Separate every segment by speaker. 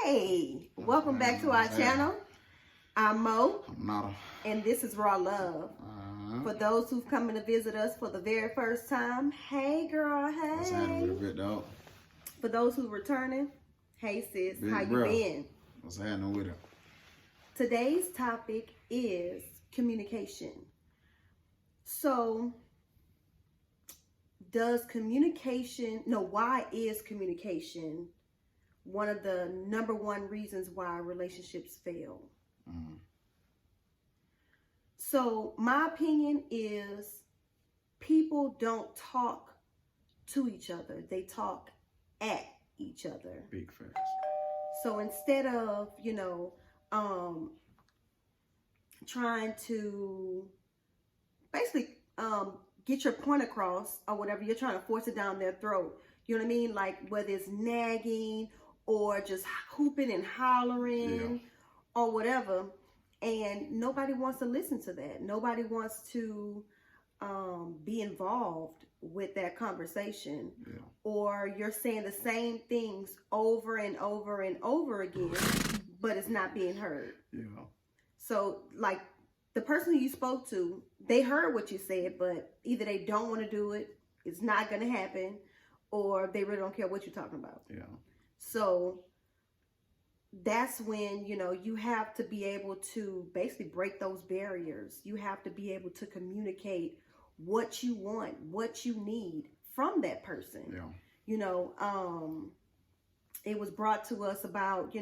Speaker 1: Hey, welcome back to our channel. I'm Mo,
Speaker 2: I'm Nada.
Speaker 1: and this is Raw Love. For those who've come in to visit us for the very first time, hey girl, hey.
Speaker 2: What's happening with a bit, dog?
Speaker 1: For those who returning, hey sis,
Speaker 2: Big
Speaker 1: how
Speaker 2: bro.
Speaker 1: you been?
Speaker 2: What's happening with it?
Speaker 1: Today's topic is communication. So, why is communication one of the number one reasons why relationships fail? So my opinion is people don't talk to each other. They talk at each other.
Speaker 2: Big facts.
Speaker 1: So instead of, trying to basically get your point across or whatever, you're trying to force it down their throat. You know what I mean? Like whether it's nagging or just hooping and hollering or whatever. And nobody wants to listen to that. Nobody wants to be involved with that conversation.
Speaker 2: Yeah.
Speaker 1: Or you're saying the same things over and over and over again, but it's not being heard.
Speaker 2: Yeah.
Speaker 1: So, like, the person who you spoke to, they heard what you said, but either they don't want to do it, it's not going to happen, or they really don't care what you're talking about.
Speaker 2: Yeah.
Speaker 1: So that's when, you have to be able to basically break those barriers. You have to be able to communicate what you want, what you need from that person.
Speaker 2: Yeah.
Speaker 1: It was brought to us about,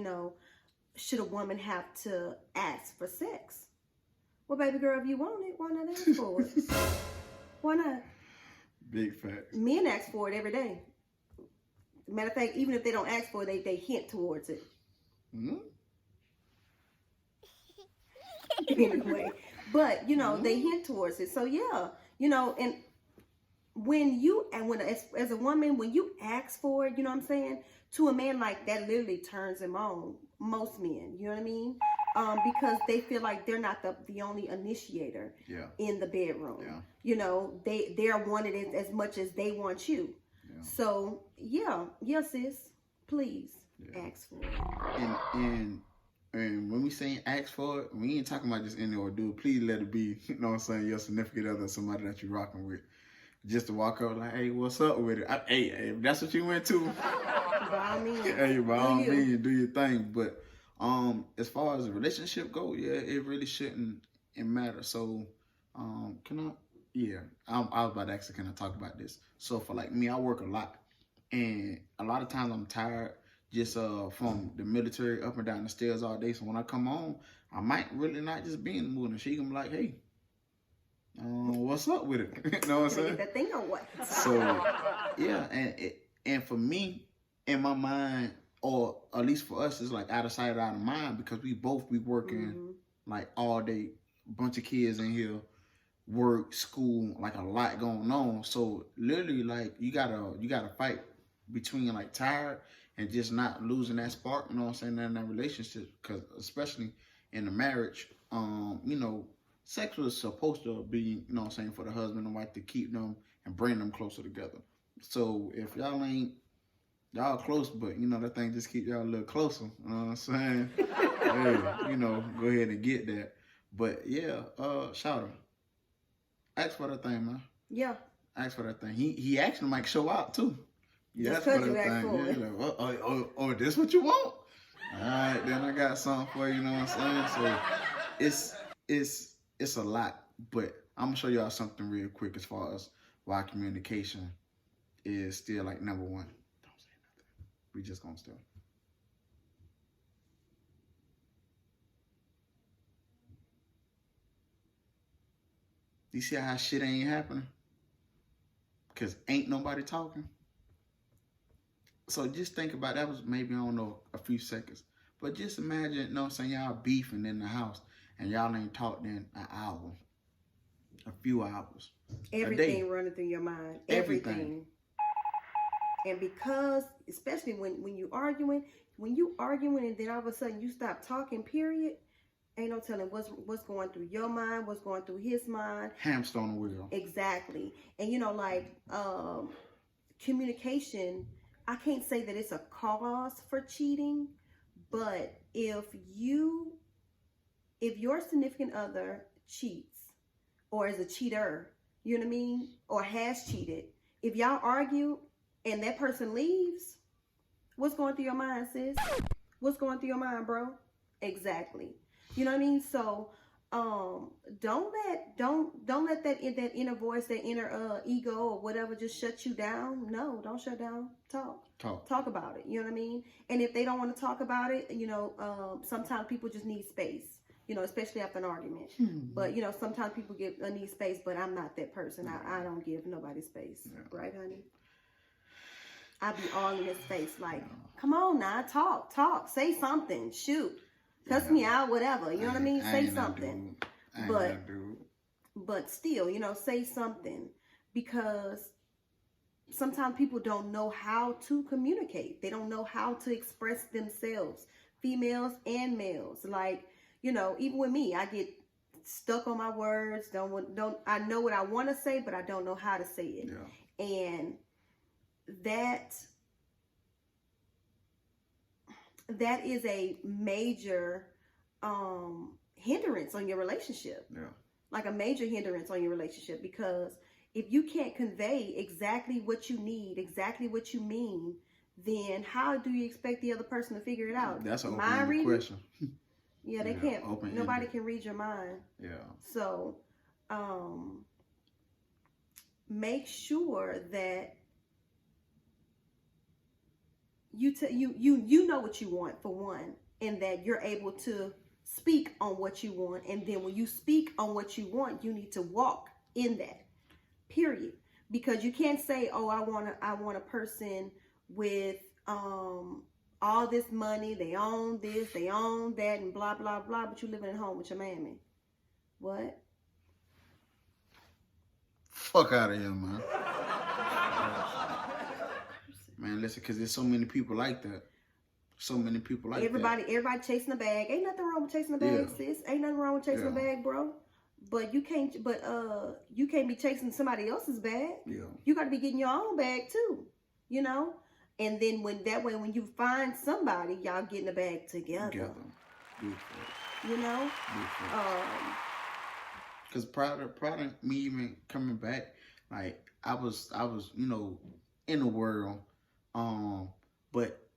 Speaker 1: should a woman have to ask for sex? Well, baby girl, if you want it, why not ask for it? Why not?
Speaker 2: Big facts.
Speaker 1: Men ask for it every day. Matter of fact, even if they don't ask for it, they hint towards it.
Speaker 2: Mm-hmm.
Speaker 1: Anyway, but they hint towards it. So yeah, and as a woman, when you ask for it, you know what I'm saying, to a man, like that literally turns him on. Most men, you know what I mean, because they feel like they're not the only initiator in the bedroom. They're wanted as much as they want you. So sis, please ask for it.
Speaker 2: And when we saying ask for it, we ain't talking about just any old dude. Please let it be, you know what I'm saying, your significant other, somebody that you're rocking with. Just to walk up like, hey, what's up with it? Hey, if that's what you went to,
Speaker 1: by all means,
Speaker 2: hey, by all means, do your thing. But as far as a relationship go, it really shouldn't matter. So, I was about to ask, can I talk about this? So for like me, I work a lot, and a lot of times I'm tired just from the military up and down the stairs all day. So when I come home, I might really not just be in the mood, and she gonna be like, hey, what's up with it? You know what I'm saying?
Speaker 1: Get that thing or what?
Speaker 2: So yeah, and for me, in my mind, or at least for us, it's like out of sight, out of mind, because we both be working like all day, bunch of kids in here, work, school, like a lot going on. So literally, like you gotta fight between like tired and just not losing that spark, you know what I'm saying, in that relationship. Because especially in a marriage, sex was supposed to be, you know what I'm saying, for the husband and wife to keep them and bring them closer together. So if y'all close, but that thing just keep y'all a little closer, you know what I'm saying? Hey, go ahead and get that. But yeah, shout out. Ask for that thing, man.
Speaker 1: Yeah.
Speaker 2: Ask for that thing. He actually might show out too.
Speaker 1: Yeah, just because you ask for it.
Speaker 2: Like, this what you want? All right, then I got something for you, you know what I'm saying? So it's a lot, but I'm gonna show y'all something real quick as far as why communication is still like number one. Don't say nothing. We just gonna still. You see how shit ain't happening? Because ain't nobody talking. So just think about that. Was maybe, I don't know, a few seconds. But just imagine, you know what I'm saying, y'all beefing in the house and y'all ain't talked in an hour, a few hours.
Speaker 1: Everything running through your mind. Everything. And because, especially when you arguing and then all of a sudden you stop talking, period, ain't no telling what's going through your mind, what's going through his mind.
Speaker 2: Hamster on the wheel.
Speaker 1: Exactly. And communication, I can't say that it's a cause for cheating, But if your significant other cheats or is a cheater, you know what I mean, or has cheated, if y'all argue and that person leaves, what's going through your mind, sis? What's going through your mind, bro? Exactly. You know what I mean? So don't let that inner voice, that inner ego or whatever just shut you down. No, don't shut down. Talk about it. You know what I mean? And if they don't want to talk about it, sometimes people just need space. Especially after an argument. But sometimes people need space, but I'm not that person. I don't give nobody space. Yeah. Right, honey? I be all in his face like, come on now, talk, say something, shoot, cuss me out, whatever. You know what I mean? Say something. But still, say something, because sometimes people don't know how to communicate. They don't know how to express themselves, females and males. Like, even with me, I get stuck on my words. I know what I want to say, but I don't know how to say it. Yeah. And that is a major hindrance on your relationship. Yeah. Like a major hindrance on your relationship, because if you can't convey exactly what you need, exactly what you mean, then how do you expect the other person to figure it out?
Speaker 2: That's an open question.
Speaker 1: Yeah, they can't. Nobody can read your mind. Yeah. So, make sure that you know what you want, for one, and that you're able to speak on what you want. And then when you speak on what you want, you need to walk in that. Period. Because you can't say, "Oh, I want a person with all this money, they own this, they own that, and blah blah blah," but you living at home with your mammy. What?
Speaker 2: Fuck out of here, man. Man, listen, because there's so many people like that. So many people like
Speaker 1: everybody chasing a bag. Ain't nothing wrong with chasing a bag, sis. Ain't nothing wrong with chasing a bag, bro. But you can't be chasing somebody else's bag. Yeah. You got to be getting your own bag too. And then when you find somebody, y'all get in the bag together. Beautiful.
Speaker 2: Because prior to me even coming back, like I was in the world, but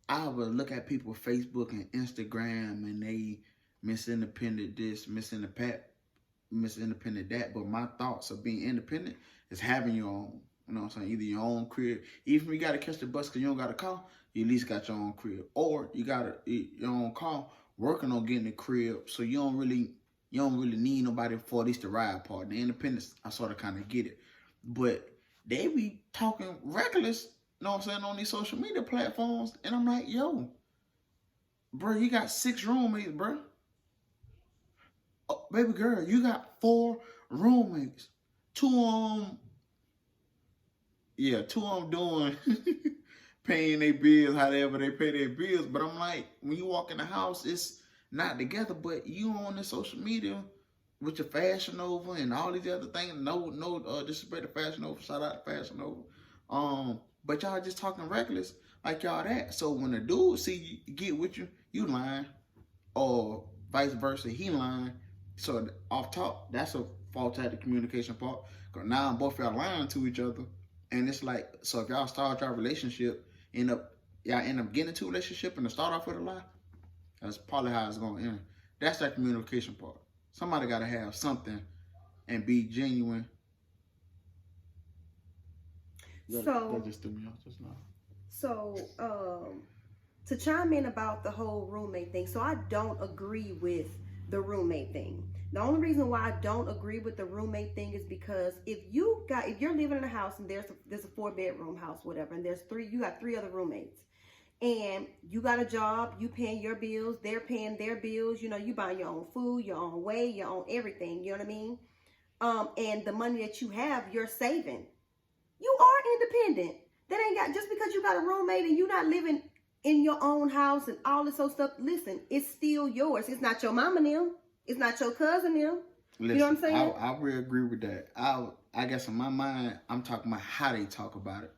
Speaker 2: I would look at people Facebook and Instagram, and they Miss Independent this, Miss Independent that. But my thoughts of being independent is having your own. You know what I'm saying? Either your own crib. Even if you got to catch the bus because you don't got a car, you at least got your own crib. Or you got your own car, working on getting a crib, so you don't really need nobody for at least the ride part. The independence, I sort of kind of get it. But they be talking reckless, you know what I'm saying, on these social media platforms. And I'm like, yo, bro, you got 6 roommates, bro. Oh, baby girl, you got 4 roommates. 2 of them doing paying their bills, however they pay their bills. But I'm like, when you walk in the house, it's not together, but you on the social media with your Fashion Nova and all these other things. No disrespect to Fashion Nova, shout out to Fashion Nova. But y'all just talking reckless like y'all that. So when a dude see you get with you lying, or vice versa, he lying. So off top, that's a fault at the communication part. Cause now both y'all lying to each other. And it's like, so if y'all start your relationship, y'all end up getting into a relationship and to start off with a lie, that's probably how it's going to end. That's that communication part. Somebody got to have something and be genuine. That just threw me off just now.
Speaker 1: So, to chime in about the whole roommate thing, so I don't agree with the roommate thing. The only reason why I don't agree with the roommate thing is because if you're living in a house and there's a 4-bedroom house, whatever, and you got 3 other roommates, and you got a job, you paying your bills, they're paying their bills, you buying your own food, your own way, your own everything, you know what I mean? And the money that you have, you're saving. You are independent. That ain't got, just because you got a roommate and you're not living in your own house and all this old stuff, listen, it's still yours. It's not your mama and them. It's not your cousin them.
Speaker 2: Listen,
Speaker 1: you know what I'm saying?
Speaker 2: I really agree with that. I guess in my mind, I'm talking about how they talk about it.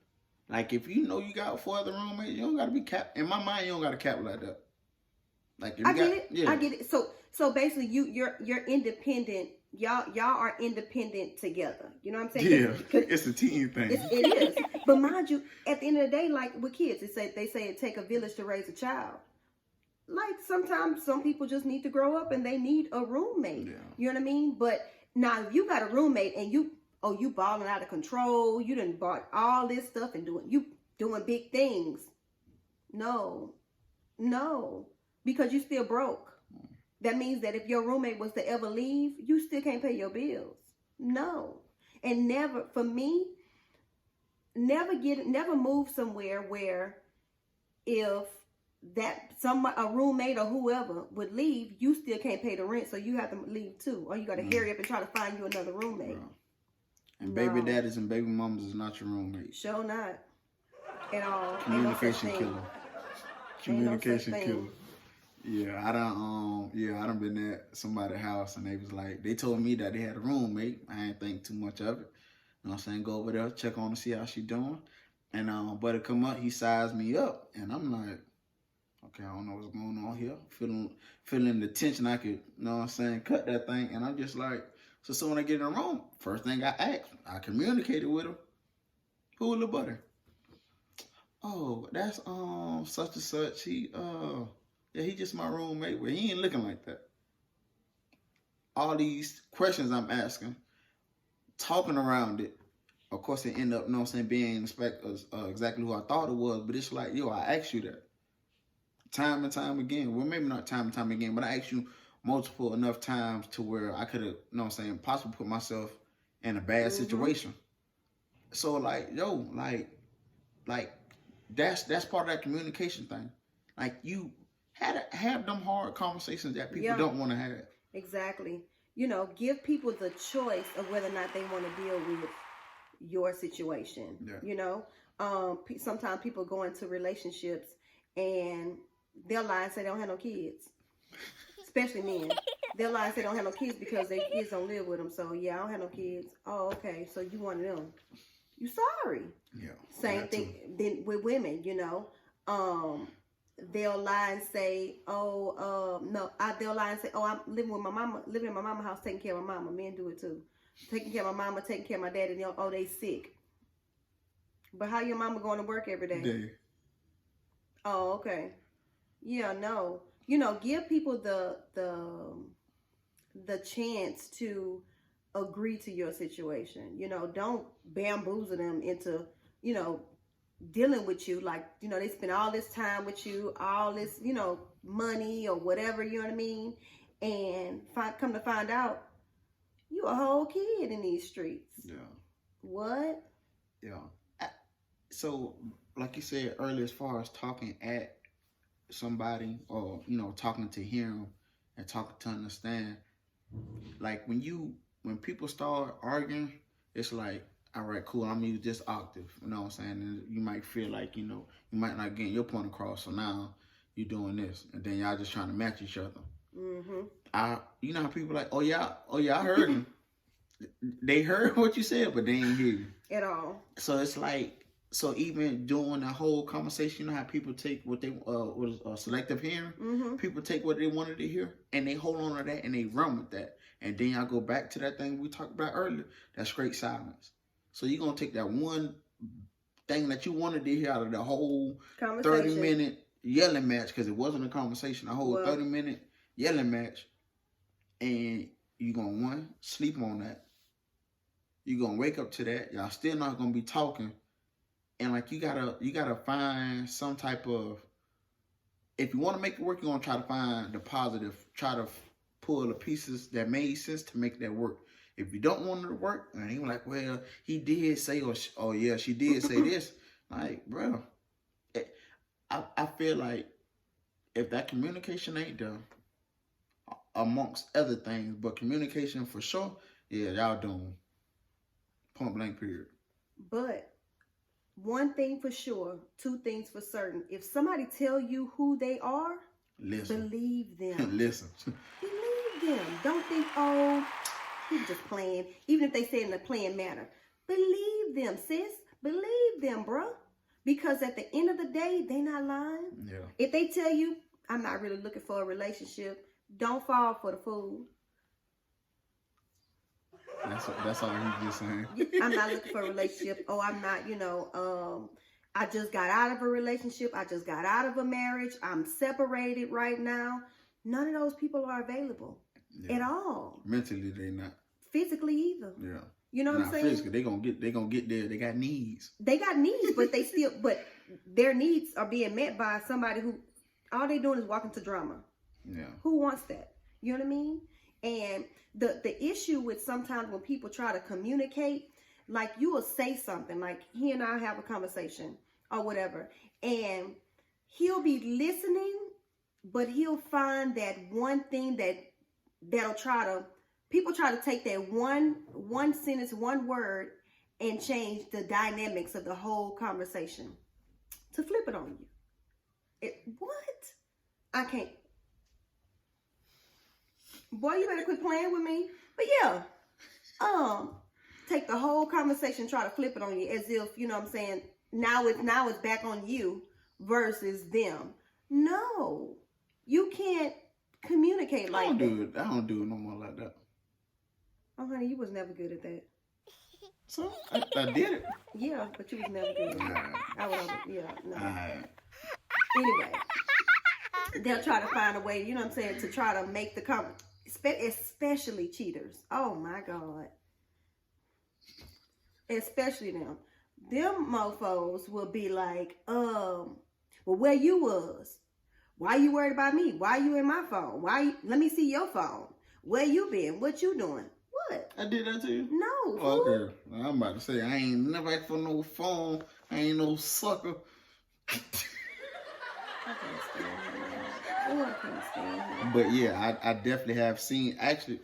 Speaker 2: Like, if you know you got 4 other roommates, you don't got to be capped. In my mind, you don't got to cap like that. Like if
Speaker 1: I
Speaker 2: you
Speaker 1: get
Speaker 2: got,
Speaker 1: it.
Speaker 2: yeah,
Speaker 1: I get it. So basically, you're independent. Y'all are independent together. You know what I'm saying?
Speaker 2: yeah,
Speaker 1: Cause
Speaker 2: it's a team thing.
Speaker 1: it is. But mind you, at the end of the day, like with kids, they say it take a village to raise a child. Like sometimes some people just need to grow up and they need a roommate.
Speaker 2: Yeah.
Speaker 1: You know what I mean? But now if you got a roommate and you balling out of control, you done bought all this stuff and doing big things. No. Because you still broke. That means that if your roommate was to ever leave, you still can't pay your bills. No. And never, for me, never move somewhere where if a roommate or whoever would leave, you still can't pay the rent, so you have to leave too, or you got to hurry up and try to find you another roommate.
Speaker 2: And baby daddies and baby mamas is not your roommate.
Speaker 1: Sure not at all.
Speaker 2: Communication killer. Communication
Speaker 1: no
Speaker 2: killer. Yeah, I done been at somebody's house and they told me that they had a roommate. I ain't think too much of it. You know what I'm saying? Go over there, check on to see how she doing. And buddy come up, he sized me up, and I'm like, okay, I don't know what's going on here. Feeling the tension. I could, you know what I'm saying, cut that thing. And I'm just like, so when I get in the room, first thing I asked, I communicated with him. Who the buddy? Oh, that's such and such. He just my roommate. Well, he ain't looking like that. All these questions I'm asking, talking around it. Of course, it ended up, you know what I'm saying, being exactly who I thought it was. But it's like, yo, I asked you that. Time and time again. Well, maybe not time and time again, but I asked you multiple enough times to where I could have, you know what I'm saying, possibly put myself in a bad situation. So like, yo, like that's part of that communication thing. Like you had to have them hard conversations that people don't want to have.
Speaker 1: Exactly. You know, give people the choice of whether or not they want to deal with your situation. Yeah. You know, sometimes people go into relationships and they'll lie and say they don't have no kids, especially men. They'll lie and say they don't have no kids because their kids don't live with them. So yeah, I don't have no kids. Oh, okay. So you one of them. You sorry. Yeah. Same thing then with women, you know. They'll lie and say, they'll lie and say, oh, I'm living in my mama's house, taking care of my mama. Men do it too. Taking care of my mama, taking care of my daddy, and they sick. But how your mama going to work every day? Oh, okay. Yeah, no. You know, give people the chance to agree to your situation. You know, don't bamboozle them into, you know, dealing with you. Like, you know, they spend all this time with you, all this, you know, money or whatever, you know what I mean? And come to find out, you a whole kid in these streets. Yeah. What?
Speaker 2: Yeah. So, like you said earlier, as far as talking at somebody or, you know, talking to him and talking to understand, like when people start arguing, it's like, all right, cool, I'm gonna use this octave, you know what I'm saying? And you might feel like, you know, you might not get your point across, so now you're doing this, and then y'all just trying to match each other. Mm-hmm. You know how people like, oh yeah, I heard him. They heard what you said, but they ain't hear you.
Speaker 1: At all.
Speaker 2: So it's like, so even during the whole conversation, you know how people take what they was selective hearing? Mm-hmm. People take what they wanted to hear, and they hold on to that, and they run with that. And then y'all go back to that thing we talked about earlier, that straight silence. So you're going to take that one thing that you wanted to hear out of the whole 30-minute yelling match, because it wasn't a conversation, a whole 30-minute yelling match, and you're going to, one, sleep on that. You're going to wake up to that. Y'all still not going to be talking. And like you gotta find some type of, if you want to make it work, you're going to try to find the positive, try to pull the pieces that made sense to make that work. If you don't want it to work, and you're like, well, he did say, or yeah, she did say this. Like, bro, I feel like if that communication ain't done, amongst other things, but communication for sure, yeah, y'all doing point blank period.
Speaker 1: But one thing for sure, two things for certain. If somebody tell you who they are,
Speaker 2: listen.
Speaker 1: Believe them.
Speaker 2: Listen.
Speaker 1: Believe them. Don't think, oh, he's just playing. Even if they say it in a playing manner. Believe them, sis. Believe them, bro. Because at the end of the day, they not lying. Yeah. If they tell you, I'm not really looking for a relationship. Don't fall for the fool.
Speaker 2: That's all he's just saying.
Speaker 1: I'm not looking for a relationship. Oh, I'm not, I just got out of a relationship. I just got out of a marriage. I'm separated right now. None of those people are available at all.
Speaker 2: Mentally, they not.
Speaker 1: Physically either.
Speaker 2: Yeah.
Speaker 1: You know what I'm saying?
Speaker 2: Physically, they gonna get there. They got needs.
Speaker 1: They got needs, but their needs are being met by somebody who all they doing is walking to drama.
Speaker 2: Yeah.
Speaker 1: Who wants that? You know what I mean? And the issue with sometimes when people try to communicate, like you will say something, like he and I have a conversation or whatever, and he'll be listening, but he'll find that one thing that'll people try to take that one sentence, one word, and change the dynamics of the whole conversation to flip it on you. What? I can't. Boy, you better quit playing with me. But yeah, take the whole conversation, try to flip it on you as if, you know what I'm saying, now it's back on you versus them. No, you can't communicate like that.
Speaker 2: I don't do it no more like that.
Speaker 1: Oh, honey, you was never good at that.
Speaker 2: So I did it.
Speaker 1: Yeah, but you was never good at that. I was, no. Anyway, they'll try to find a way, you know what I'm saying, to try to make the comment, especially cheaters. Oh my God. Especially them. Them mofos will be like, well, where you was? Why you worried about me? Why you in my phone? Let me see your phone. Where you been? What you doing? What?
Speaker 2: I did that to you?
Speaker 1: No.
Speaker 2: Okay. I'm about to say, I ain't never asked for no phone. I ain't no sucker.
Speaker 1: I can't stand him. Oh, I can't stand him.
Speaker 2: But yeah, I definitely have seen, actually,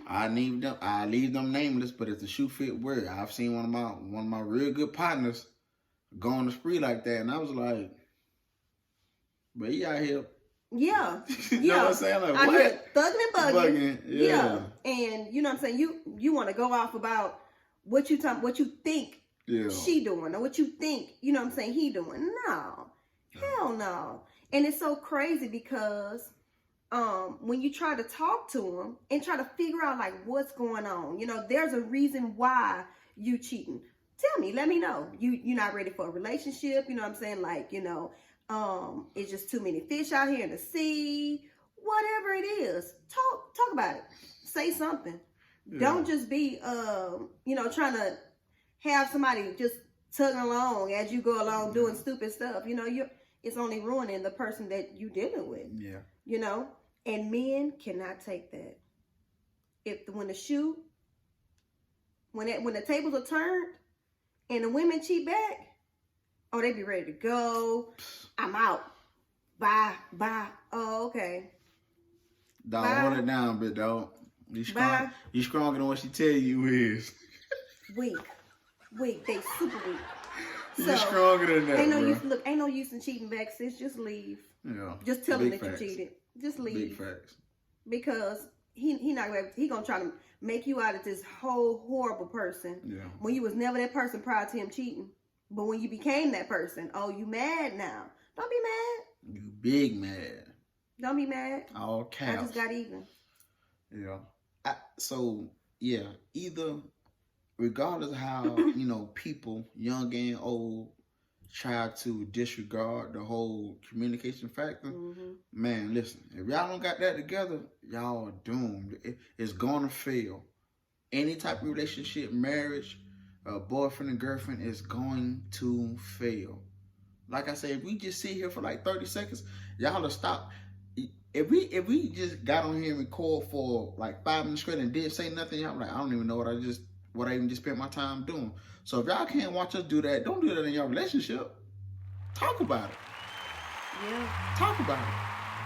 Speaker 2: I leave them nameless, but it's a shoe fit word. I've seen one of my real good partners go on the spree like that, and I was like, but he out here.
Speaker 1: Yeah.
Speaker 2: You know what I'm saying? Like,
Speaker 1: I
Speaker 2: what?
Speaker 1: hear thugging and bugging.
Speaker 2: Yeah.
Speaker 1: And you know what I'm saying? You want to go off about what you think she doing, or what you think, you know what I'm saying, he doing. No. Hell no. And it's so crazy because when you try to talk to him and try to figure out like what's going on, there's a reason why you cheating. Tell me, let me know. You're not ready for a relationship, you know what I'm saying? Like, it's just too many fish out here in the sea. Whatever it is, talk about it. Say something. Yeah. Don't just be trying to have somebody just tugging along as you go along doing stupid stuff. It's only ruining the person that you dealing with. Yeah. And men cannot take that. When the tables are turned and the women cheat back, oh, they be ready to go. I'm out. Bye. Oh, okay.
Speaker 2: Dog, hold it down, bit dog. You stronger than what she tell you is.
Speaker 1: Weak. They super weak.
Speaker 2: You stronger than that,
Speaker 1: ain't no use in cheating back, sis. Just leave.
Speaker 2: Yeah.
Speaker 1: Just tell him that you cheated. Just leave.
Speaker 2: Big facts.
Speaker 1: Because he gonna try to make you out of this whole horrible person.
Speaker 2: Yeah. When
Speaker 1: you was never that person prior to him cheating. But when you became that person, oh, you mad now. Don't be mad.
Speaker 2: You big mad.
Speaker 1: Don't be mad.
Speaker 2: All caps.
Speaker 1: I just got even.
Speaker 2: Yeah. Either, regardless of how, people, young and old, try to disregard the whole communication factor, man, listen, if y'all don't got that together, y'all are doomed. It's gonna fail. Any type of relationship, marriage, boyfriend and girlfriend is going to fail. Like I said, if we just sit here for like 30 seconds, y'all will stop. If we just got on here and record for like 5 minutes straight and didn't say nothing, y'all like, I don't even know what I even just spent my time doing. So if y'all can't watch us do that, don't do that in your relationship. Talk about it.
Speaker 1: Yeah.
Speaker 2: Talk about it.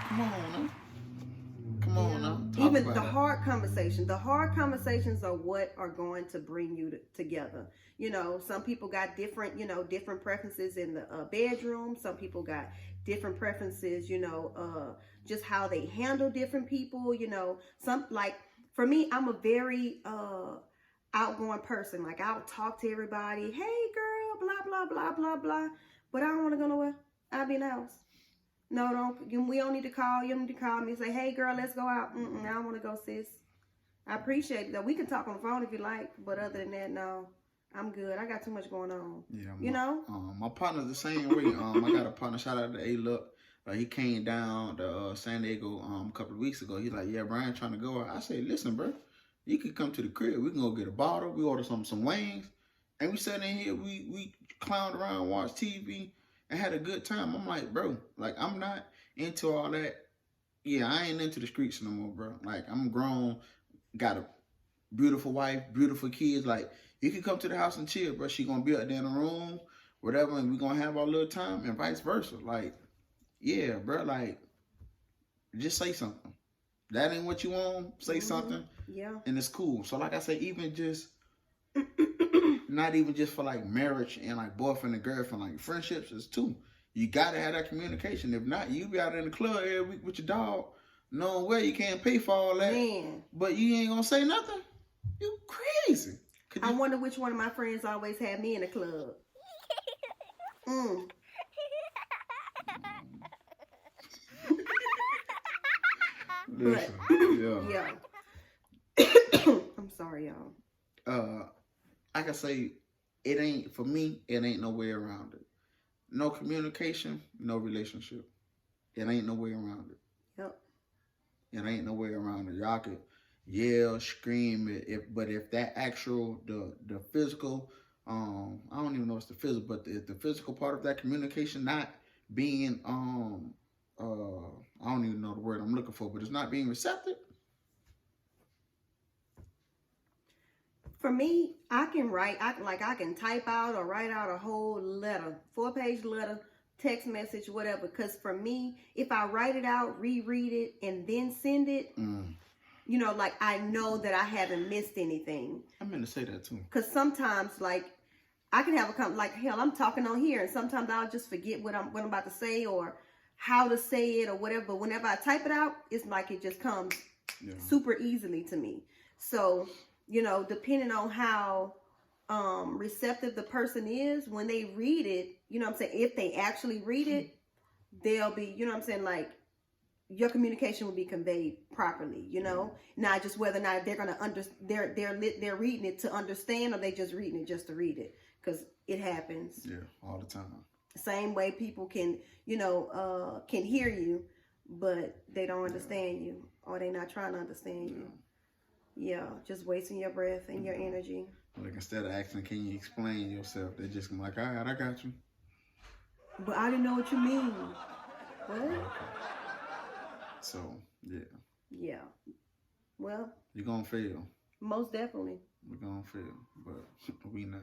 Speaker 2: Come on now.
Speaker 1: Even the hard conversations. The hard conversations are what are going to bring you together. Some people got different preferences in the bedroom. Some people got different preferences, just how they handle different people. For me, I'm a very outgoing person. Like, I'll talk to everybody. Hey, girl, blah, blah, blah, blah, blah. But I don't want to go nowhere. I'll be in the house. No, don't. We don't need to call. You don't need to call me and say, "Hey, girl, let's go out." I don't want to go, sis. I appreciate it though. We can talk on the phone if you like, but other than that, no, I'm good. I got too much going on.
Speaker 2: Yeah,
Speaker 1: you know.
Speaker 2: My partner's the same way. I got a partner. Shout out to A-Luck. He came down to San Diego a couple of weeks ago. He's like, "Yeah, Brian, trying to go." I said, "Listen, bro, you could come to the crib. We can go get a bottle. We order some wings, and we sat in here. We clowned around, watched TV, and had a good time." I'm like, bro, like I'm not into all that. Yeah, I ain't into the streets no more, bro. Like I'm grown, got a beautiful wife, beautiful kids. Like you can come to the house and chill, bro. She gonna be up there in the room, whatever, and we gonna have our little time, and vice versa. Like, yeah, bro. Like, just say something. That ain't what you want. Say something.
Speaker 1: Yeah.
Speaker 2: And it's cool. So, like I say, even just not even just for like marriage and like boyfriend and girlfriend, like friendships is too. You gotta have that communication. If not, you be out in the club every week with your dog, knowing where you can't pay for all that.
Speaker 1: Man.
Speaker 2: But you ain't gonna say nothing. You crazy.
Speaker 1: I wonder which one of my friends always had me in the club.
Speaker 2: Listen,
Speaker 1: yeah. I'm sorry, y'all.
Speaker 2: Like I say, it ain't for me. It ain't no way around it. No communication, no relationship. It ain't no way around it.
Speaker 1: Yep.
Speaker 2: It ain't no way around it. Y'all could yell, scream, but if that actual the physical, I don't even know if it's the physical, but the physical part of that communication not being I don't even know the word I'm looking for, but it's not being receptive.
Speaker 1: For me, I can write, I can type out or write out a whole letter, 4-page letter, text message, whatever. Because for me, if I write it out, reread it, and then send it, you know, like I know that I haven't missed anything.
Speaker 2: I meant to say that too.
Speaker 1: Because sometimes, like, I can have like, hell, I'm talking on here, and sometimes I'll just forget what I'm about to say or how to say it or whatever. But whenever I type it out, it's like it just comes super easily to me. So, you know, depending on how receptive the person is, when they read it, you know what I'm saying, if they actually read it, they'll be, you know what I'm saying, like, your communication will be conveyed properly, you know, not just whether or not they're going to they're reading it to understand or they just reading it just to read it, because it happens.
Speaker 2: Yeah, all the time. Same
Speaker 1: way people can, you know, can hear you, but they don't understand you, or they're not trying to understand you. Yeah, just wasting your breath and your energy.
Speaker 2: Like, instead of asking, can you explain yourself? They're just like, all right, I got you.
Speaker 1: But I didn't know what you mean. What?
Speaker 2: Okay. So, yeah.
Speaker 1: Yeah. Well.
Speaker 2: You're going to fail.
Speaker 1: Most definitely.
Speaker 2: We're going to fail, but we not.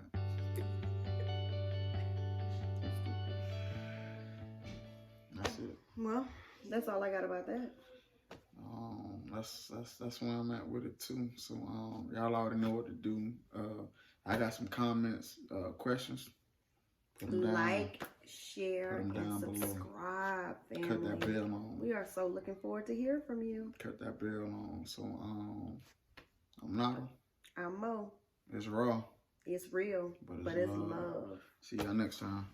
Speaker 2: That's it.
Speaker 1: Well, that's all I got about that.
Speaker 2: That's where I'm at with it too. So y'all already know what to do. I got some comments, questions. Put them down.
Speaker 1: Like, share, and subscribe, family.
Speaker 2: Cut that bell on.
Speaker 1: We are so looking forward to hear from you.
Speaker 2: Cut that bell on. So I'm Nada.
Speaker 1: I'm Mo.
Speaker 2: It's raw.
Speaker 1: It's real, but it's love.
Speaker 2: See y'all next time.